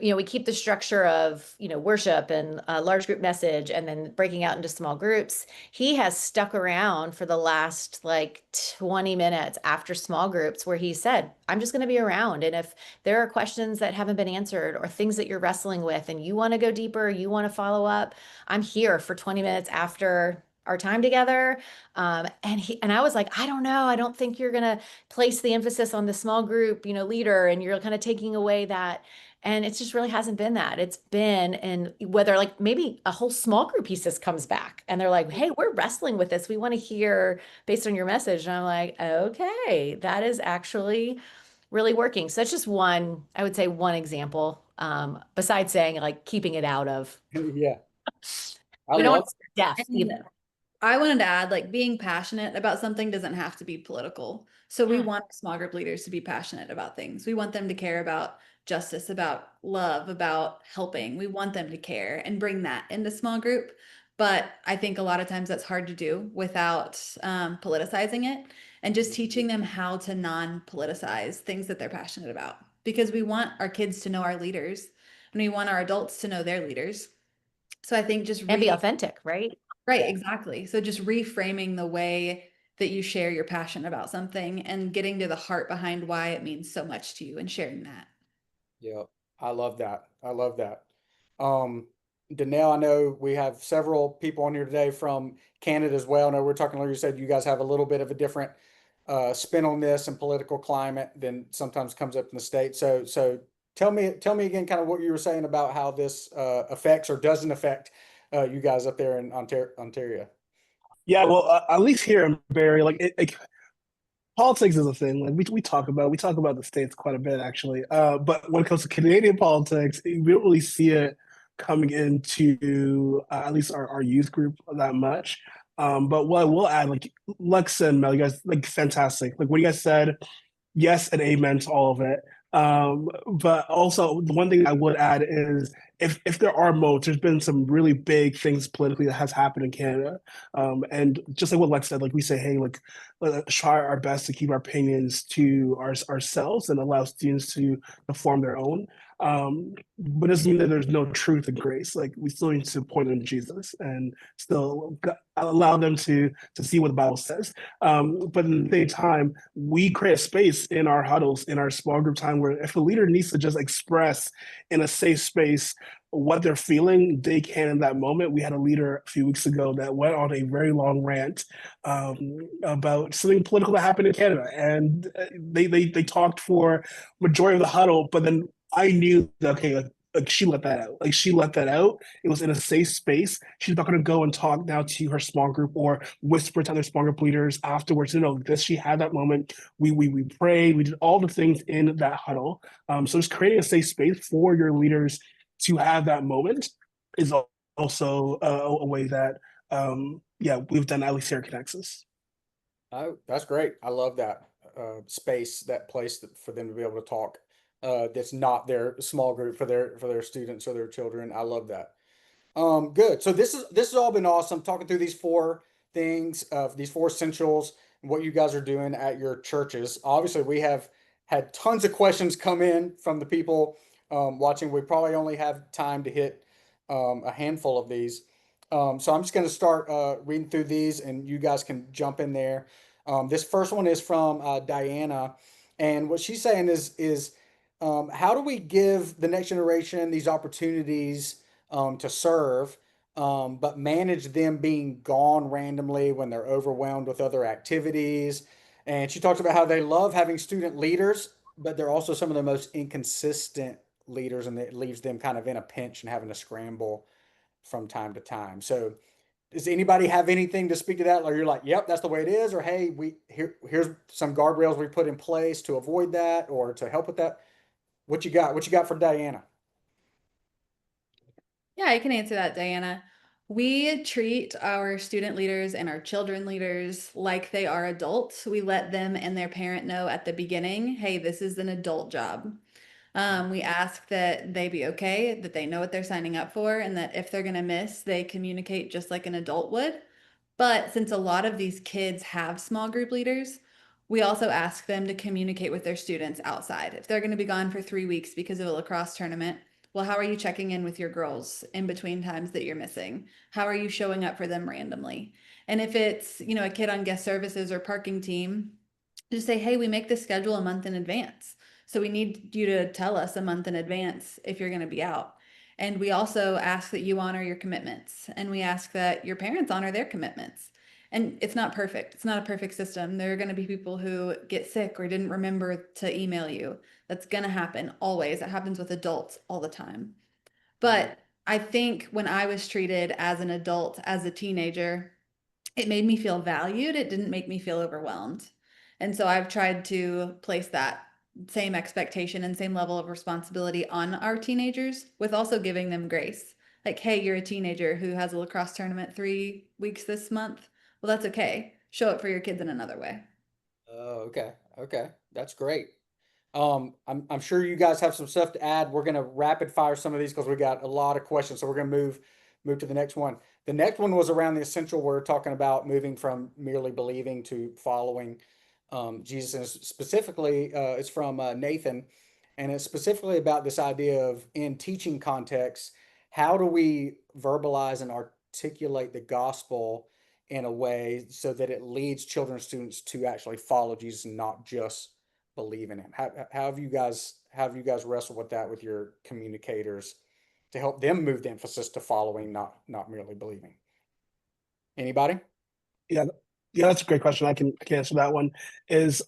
We keep the structure of, worship and a large group message and then breaking out into small groups. He has stuck around for the last like 20 minutes after small groups where he said, I'm just going to be around. And if there are questions that haven't been answered or things that you're wrestling with and you want to go deeper, you want to follow up, I'm here for 20 minutes after our time together. And I was like, I don't know. I don't think you're gonna place the emphasis on the small group, leader, and you're kind of taking away that. And it just really hasn't been that. It's been, and whether like maybe a whole small group piece just comes back and they're like, hey, we're wrestling with this. We want to hear based on your message. And I'm like, okay, that is actually really working. So that's just one, I would say one example. Besides saying like keeping it out of, Yeah, I we don't love want to deaf And either. I wanted to add, like, being passionate about something doesn't have to be political. So we Mm. want small group leaders to be passionate about things. We want them to care about justice, about love, about helping. We want them to care and bring that into small group. But I think a lot of times that's hard to do without politicizing it and just teaching them how to non-politicize things that they're passionate about. Because we want our kids to know our leaders and we want our adults to know their leaders. So I think just And be authentic, right? right, exactly. So just reframing the way that you share your passion about something and getting to the heart behind why it means so much to you and sharing that. Yeah, I love that. I love that. Danelle, I know we have several people on here today from Canada as well. I know we are talking earlier, you said you guys have a little bit of a different spin on this and political climate than sometimes comes up in the States. So tell me again kind of what you were saying about how this affects or doesn't affect you guys up there in Ontario. Yeah, well, at least here in Barrie, like politics is a thing. Like we talk about the states quite a bit actually. But when it comes to Canadian politics, we don't really see it coming into at least our youth group that much. But what I will add, like Lex and Mel, you guys like fantastic. Like what you guys said, yes and amen to all of it. But also the one thing I would add is if there are modes, there's been some really big things politically that has happened in Canada. And just like what Lex said, like we say, hey, like let's try our best to keep our opinions to ourselves and allow students to form their own. But it doesn't mean that there's no truth and grace. Like we still need to point them to Jesus and still allow them to see what the Bible says. But at the same time, we create a space in our huddles, in our small group time, where if a leader needs to just express in a safe space what they're feeling, they can in that moment. We had a leader a few weeks ago that went on a very long rant about something political that happened in Canada, and they talked for majority of the huddle, but then I knew that okay, like she let that out. Like she let that out. It was in a safe space. She's not going to go and talk now to her small group or whisper to other small group leaders afterwards. This she had that moment. We prayed. We did all the things in that huddle. So just creating a safe space for your leaders to have that moment is also a way that yeah, we've done at least here at Connexus. Oh, that's great. I love that space, that place for them to be able to talk. That's not their small group for their students or their children. I love that. Good. So this has all been awesome. Talking through these four things, these four essentials, and what you guys are doing at your churches. Obviously, we have had tons of questions come in from the people watching. We probably only have time to hit a handful of these. So I'm just going to start reading through these, and you guys can jump in there. This first one is from Diana, and what she's saying is how do we give the next generation these opportunities to serve, but manage them being gone randomly when they're overwhelmed with other activities? And she talks about how they love having student leaders, but they're also some of the most inconsistent leaders, and it leaves them kind of in a pinch and having to scramble from time to time. So does anybody have anything to speak to that? Or you're like, yep, that's the way it is, or hey, here's some guardrails we put in place to avoid that or to help with that. What you got? What you got for Diana? Yeah, I can answer that, Diana. We treat our student leaders and our children leaders like they are adults. We let them and their parent know at the beginning, hey, this is an adult job. We ask that they be okay, that they know what they're signing up for, and that if they're going to miss, they communicate just like an adult would. But since a lot of these kids have small group leaders, we also ask them to communicate with their students outside. If they're going to be gone for 3 weeks because of a lacrosse tournament, well, how are you checking in with your girls in between times that you're missing? How are you showing up for them randomly? And if it's, a kid on guest services or parking team, just say, hey, we make this schedule a month in advance. So we need you to tell us a month in advance if you're going to be out. And we also ask that you honor your commitments, and we ask that your parents honor their commitments. And it's not perfect. It's not a perfect system. There are going to be people who get sick or didn't remember to email you. That's going to happen always. It happens with adults all the time. But I think when I was treated as an adult, as a teenager, it made me feel valued. It didn't make me feel overwhelmed. And so I've tried to place that same expectation and same level of responsibility on our teenagers with also giving them grace. Like, hey, you're a teenager who has a lacrosse tournament 3 weeks this month. Well, that's okay. Show up for your kids in another way. Oh, okay. Okay. That's great. I'm sure you guys have some stuff to add. We're gonna rapid fire some of these because we got a lot of questions. So we're gonna move to the next one. The next one was around the essential. We're talking about moving from merely believing to following Jesus, and specifically, it's from Nathan, and it's specifically about this idea of in teaching contexts, how do we verbalize and articulate the gospel in a way so that it leads children and students to actually follow Jesus and not just believe in him. How have you guys wrestled with that with your communicators to help them move the emphasis to following, not merely believing? Anybody? Yeah, yeah, that's a great question. I can answer that one. Is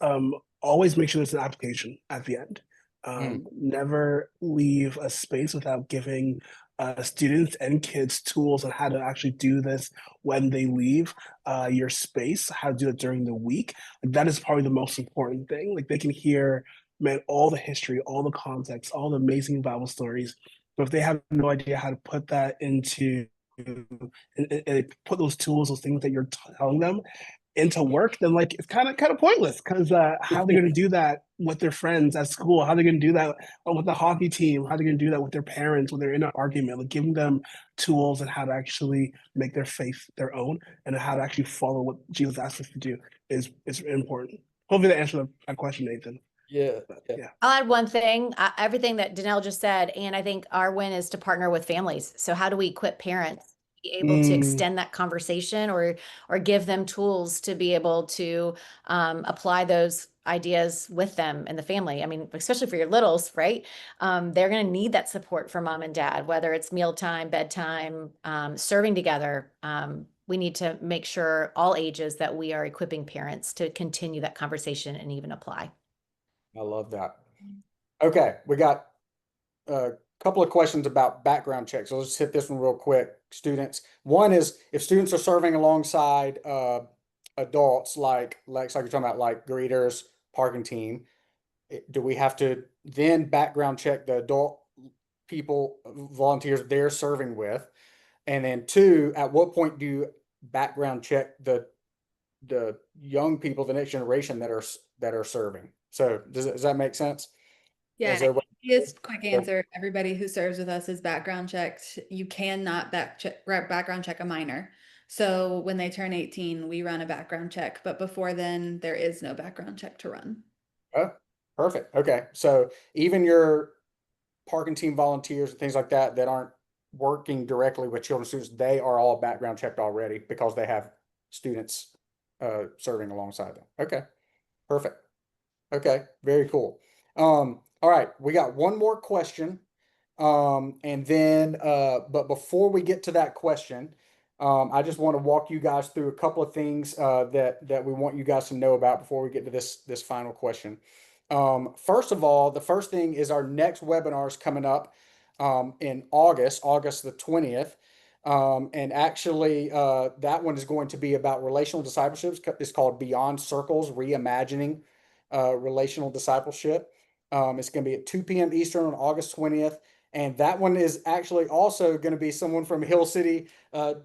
always make sure there's an application at the end. Mm, Never leave a space without giving students and kids tools on how to actually do this when they leave your space, how to do it during the week. Like, that is probably the most important thing. Like, they can hear, man, all the history, all the context, all the amazing Bible stories, but if they have no idea how to put that into and put those tools, those things that you're telling them into work, then like it's kind of pointless because how are they going to do that with their friends at school? How are they going to do that with the hockey team? How are they going to do that with their parents when they're in an argument? Like giving them tools and how to actually make their faith their own and how to actually follow what Jesus asked us to do is important. Hopefully that answered that question, Nathan. yeah, But, yeah. yeah. I'll add one thing, everything that Danelle just said, and I think our win is to partner with families. So how do we equip parents to be able to Mm, extend that conversation or give them tools to be able to apply those ideas with them and the family? I mean, especially for your littles, right? They're going to need that support from mom and dad, whether it's mealtime, bedtime, serving together. We need to make sure all ages that we are equipping parents to continue that conversation and even apply. I love that. Okay, we got a couple of questions about background checks. So let's just hit this one real quick, students. One is if students are serving alongside adults like you're talking about, like greeters, parking team, do we have to then background check the adult people, volunteers they're serving with? And then two, at what point do you background check the young people, the next generation that are serving? So does that make sense? Yeah, Is and there a way? easiest quick answer, everybody who serves with us is background checked. You cannot background check a minor. So when they turn 18, we run a background check, but before then, there is no background check to run. Oh, perfect. Okay. So even your parking team volunteers and things like that that aren't working directly with children students, they are all background checked already because they have students serving alongside them. Okay, perfect. Okay, very cool. All right, we got one more question. And then, but before we get to that question, I just want to walk you guys through a couple of things that we want you guys to know about before we get to this final question. First of all, the first thing is our next webinar is coming up in August the 20th. And actually, that one is going to be about relational discipleship. It's called Beyond Circles, Reimagining Relational Discipleship. It's going to be at 2 p.m. Eastern on August 20th. And that one is actually also going to be someone from Hill City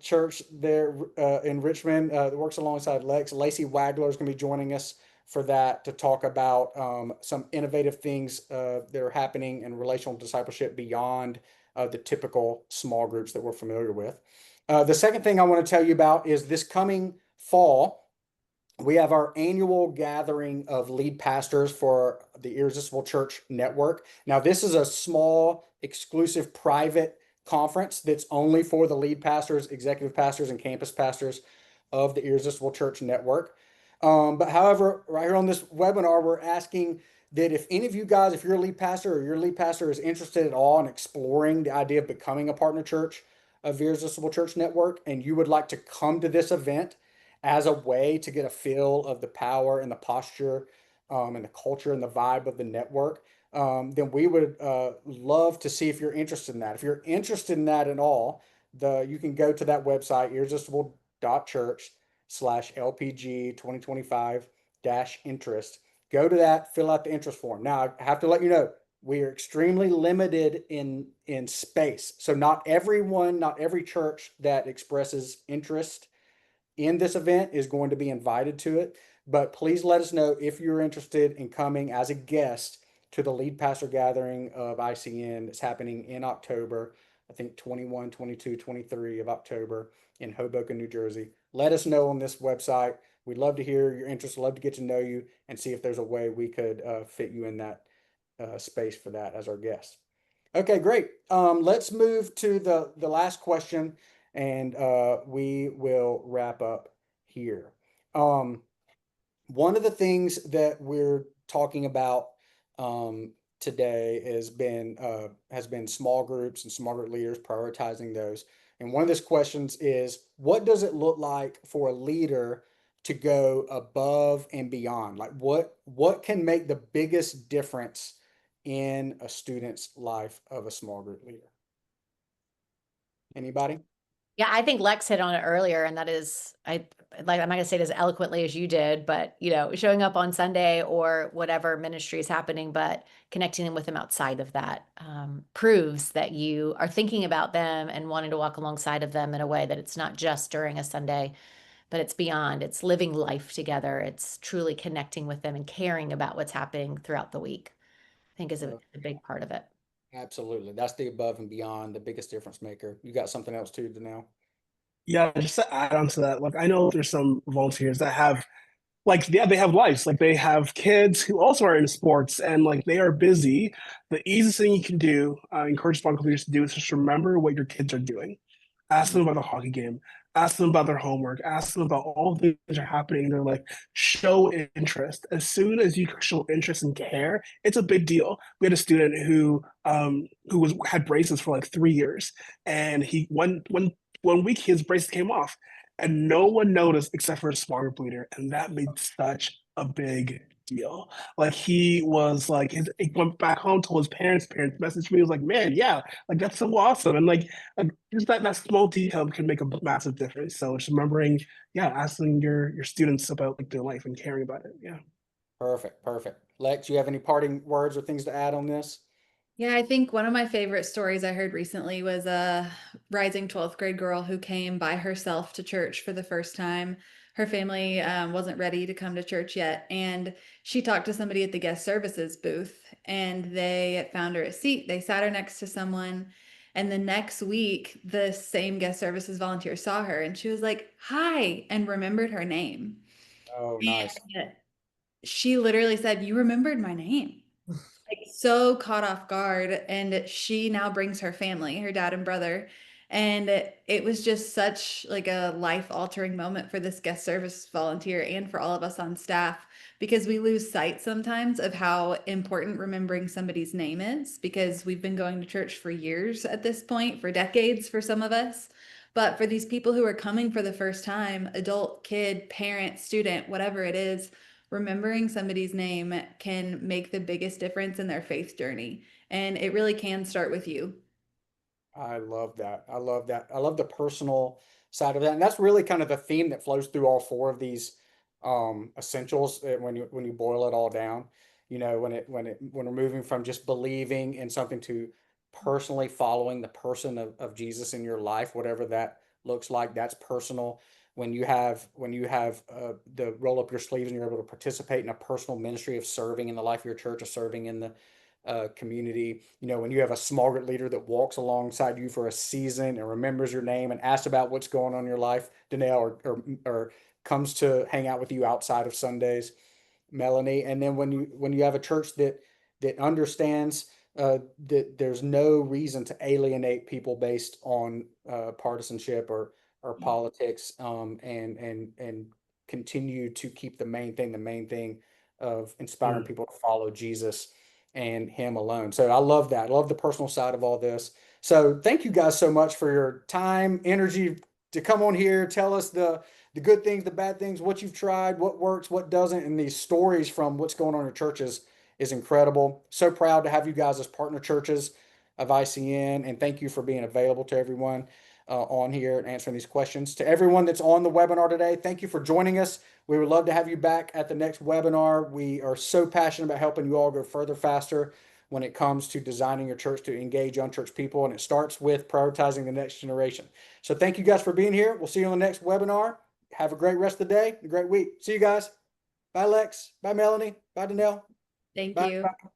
Church there in Richmond that works alongside Lex. Lacey Wagler is going to be joining us for that to talk about some innovative things that are happening in relational discipleship beyond the typical small groups that we're familiar with. The second thing I want to tell you about is this coming fall, we have our annual gathering of lead pastors for the Irresistible Church Network. Now, this is a small, exclusive, private conference that's only for the lead pastors, executive pastors, and campus pastors of the Irresistible Church Network. But however, right here on this webinar, we're asking that if any of you guys, if you're a lead pastor or your lead pastor is interested at all in exploring the idea of becoming a partner church of Irresistible Church Network, and you would like to come to this event as a way to get a feel of the power and the posture and the culture and the vibe of the network, then we would love to see if you're interested in that. If you're interested in that at all, you can go to that website, irresistible.church/LPG 2025-interest. Go to that, fill out the interest form. Now, I have to let you know, we are extremely limited in space. So not every church that expresses interest in this event is going to be invited to it. But please let us know if you're interested in coming as a guest to the lead pastor gathering of ICN that's happening in October, I think 21, 22, 23 of October in Hoboken, New Jersey. Let us know on this website. We'd love to hear your interest, love to get to know you and see if there's a way we could fit you in that space for that as our guest. Okay, great. Let's move to the last question and we will wrap up here. One of the things that we're talking about today has been small groups and small group leaders, prioritizing those. And one of these questions is, what does it look like for a leader to go above and beyond? Like what can make the biggest difference in a student's life of a small group leader? Anybody? Yeah, I think Lex hit on it earlier, and that is, I'm not gonna say it as eloquently as you did, but showing up on Sunday or whatever ministry is happening, but connecting with them outside of that proves that you are thinking about them and wanting to walk alongside of them in a way that it's not just during a Sunday, but it's beyond. It's living life together. It's truly connecting with them and caring about what's happening throughout the week, I think is a big part of it. Absolutely. That's the above and beyond, the biggest difference maker. You got something else too, Danelle? Yeah, just to add on to that, like I know there's some volunteers that have they have lives, like they have kids who also are in sports and like they are busy. The easiest thing you can do, encourage small group leaders to do, is just remember what your kids are doing. Ask them about the hockey game, ask them about their homework, ask them about all the things that are happening. They're like, show interest. As soon as you show interest and care, it's a big deal. We had a student who had braces for like 3 years, and he one week his braces came off and no one noticed except for a small group leader, and that made such a big deal. Like he was like, he went back home, told his parents. Parents messaged me. He was like, "Man, yeah, like that's so awesome." And like just that small detail can make a massive difference. So just remembering, yeah, asking your students about like their life and caring about it. Yeah. Perfect. Perfect. Lex, you have any parting words or things to add on this? Yeah, I think one of my favorite stories I heard recently was a rising 12th grade girl who came by herself to church for the first time. Her family wasn't ready to come to church yet, and she talked to somebody at the guest services booth, and they found her a seat. They sat her next to someone, and the next week, the same guest services volunteer saw her, and she was like, "Hi," and remembered her name. Oh, nice. And she literally said, "You remembered my name." like so caught off guard, and she now brings her family, her dad and brother, and it was just such like a life altering moment for this guest service volunteer and for all of us on staff, because we lose sight sometimes of how important remembering somebody's name is, because we've been going to church for years at this point, for decades for some of us. But for these people who are coming for the first time, adult, kid, parent, student, whatever it is, remembering somebody's name can make the biggest difference in their faith journey. And it really can start with you. I love that. I love that. I love the personal side of that. And that's really kind of the theme that flows through all four of these essentials when you boil it all down. You know, when we're moving from just believing in something to personally following the person of Jesus in your life, whatever that looks like, that's personal. When you have the roll up your sleeves and you're able to participate in a personal ministry of serving in the life of your church, of serving in the community. You know, when you have a small group leader that walks alongside you for a season and remembers your name and asks about what's going on in your life, Danelle, or comes to hang out with you outside of Sundays, Melanie. And then when you have a church that understands that there's no reason to alienate people based on partisanship or politics, and continue to keep the main thing of inspiring Mm. people to follow Jesus and him alone. So I love that. I love the personal side of all this. So thank you guys so much for your time, energy to come on here, tell us the good things, the bad things, what you've tried, what works, what doesn't, and these stories from what's going on in your churches is incredible. So proud to have you guys as partner churches of ICN, and thank you for being available to everyone on here and answering these questions. To everyone that's on the webinar today, thank you for joining us. We would love to have you back at the next webinar. We are so passionate about helping you all go further, faster when it comes to designing your church to engage unchurched people, and it starts with prioritizing the next generation. So thank you guys for being here. We'll see you on the next webinar. Have a great rest of the day, a great week. See you guys. Bye, Lex. Bye, Melanie. Bye, Danelle. Thank Bye. you. Bye.